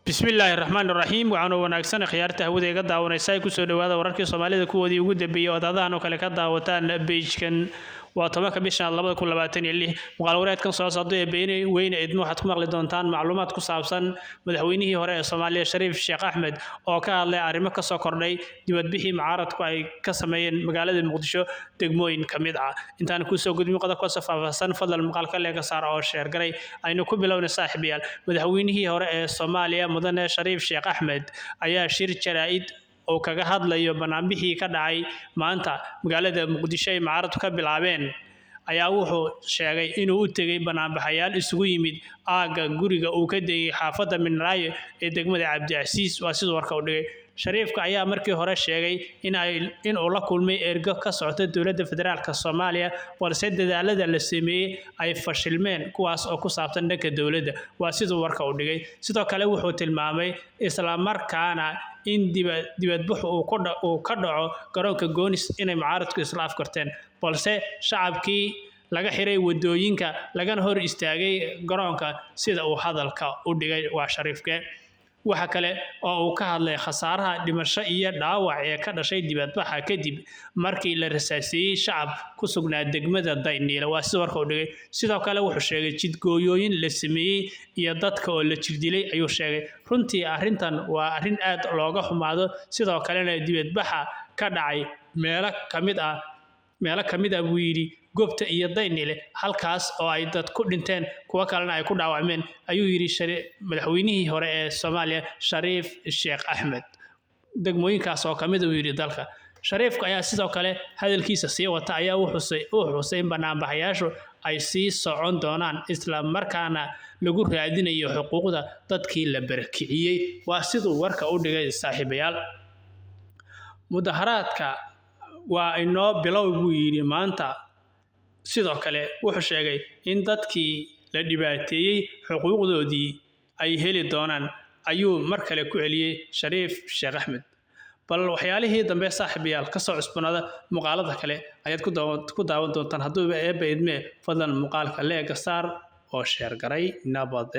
بسم الله الرحمن الرحيم وعنا وناكسن خيارته هودي قد داونيساي كسو دوادا wararkii Soomaalida kuwoodii ugu dambeeyay wadadahan oo kale ka daawataan page-kan waa 10 bisha 2026 muqaal wareedkan soo socday ee weyn idmo waxaad ku maqli doontaan macluumaad ku saabsan madaxweynihii hore ee Soomaaliya Shariif Sheekh Axmed oo ka hadlay arrimo ka soo kordhay dibadbixii mucaaradku ay ka sameeyeen magaalada Muqdisho degmooyin kamid ah intaan ku soo gudbin qodobka faahfaahsan fadlan muqaalka leega saar oo share garay aynu ku bilownay saaxiibayaal madaxweynihii hore ee Soomaaliya mudane Shariif Sheekh Axmed ayaa shir jaraa'id oo kaga hadlayo banaanbixii ka dhacay maanta magaalada Muqdisho ay mucaaradku ka bilaabeen ayaa wuxuu sheegay inuu u tagay banaanbaxayaal isugu yimid aaga guriga uu ka degay xaafadda Minraayo ee degmada Cabdiasiis waa sidoo warka u dhigay Shariifka ayaa markii hore sheegay in uu la kulmay ergo ka socota dowladda federaalka Soomaaliya balse dadaalada la sameeyay ay fashilmeen kuwaas oo ku saabsan dhanka dowladda waa sidoo warka u dhigay sidoo kale wuxuu tilmaamay isla markaana in dibadbax uu ka dhaco garoonka Goonis inay mucaaradku isla afkarteen balse shacabkii laga xiray wadooyinka lagana hor istaagay garoonka sida uu hadalka u dhigay waa Shariifka waxa kale oo uu ka hadlay khasaaraha dhimasho iyo dhaawac ee ka dhashay dibadbaxa kadib markii la rasaasiyay shacab ku sugnaa degmada Dayniile waa sidoo warka u dhigay sidoo kale wuxuu sheegay jidgooyooyin la sameeyay iyo dadka oo la jirdilay ayuu sheegay runtii arrintan waa arrin aad looga xumaado sidoo kalena dibadbaxa ka dhacay meelo kamid ah buu yiri goobta iyo Dayniile halkaas oo ay dad ku dhinteen kuwa kalena ay ku dhaawacmeen ayuu yiri madaxweynihii hore ee Soomaaliya Shariif Sheekh Axmed degmooyinkaas oo kamid ah yiri dalka Shariifka ayaa sidoo kale hadalkiisa sii wata ayaa wuxuu xusay banaanbaxayaashu ay sii socon doonaan isla markaana lagu raadinayo xuquuqda dadkii la barakiciyay waa sidoo warka u dhigay saaxiibayaal mudaharaadka waa inoo bilow buu yiri maanta sidoo kale wuxuu sheegay in dadkii la dhibaateeyay xuquuqdoodii ay heli doonaan ayuu mar kale ku celiyay Shariif Sheekh Axmed bal waxyaalihii dambe saaxiibayaal ka soo cusbanaada muqaalada kale ayaad ku daawan doontaan hadduu eebba idme fadlan muqaalka leega saar oo share garay nabad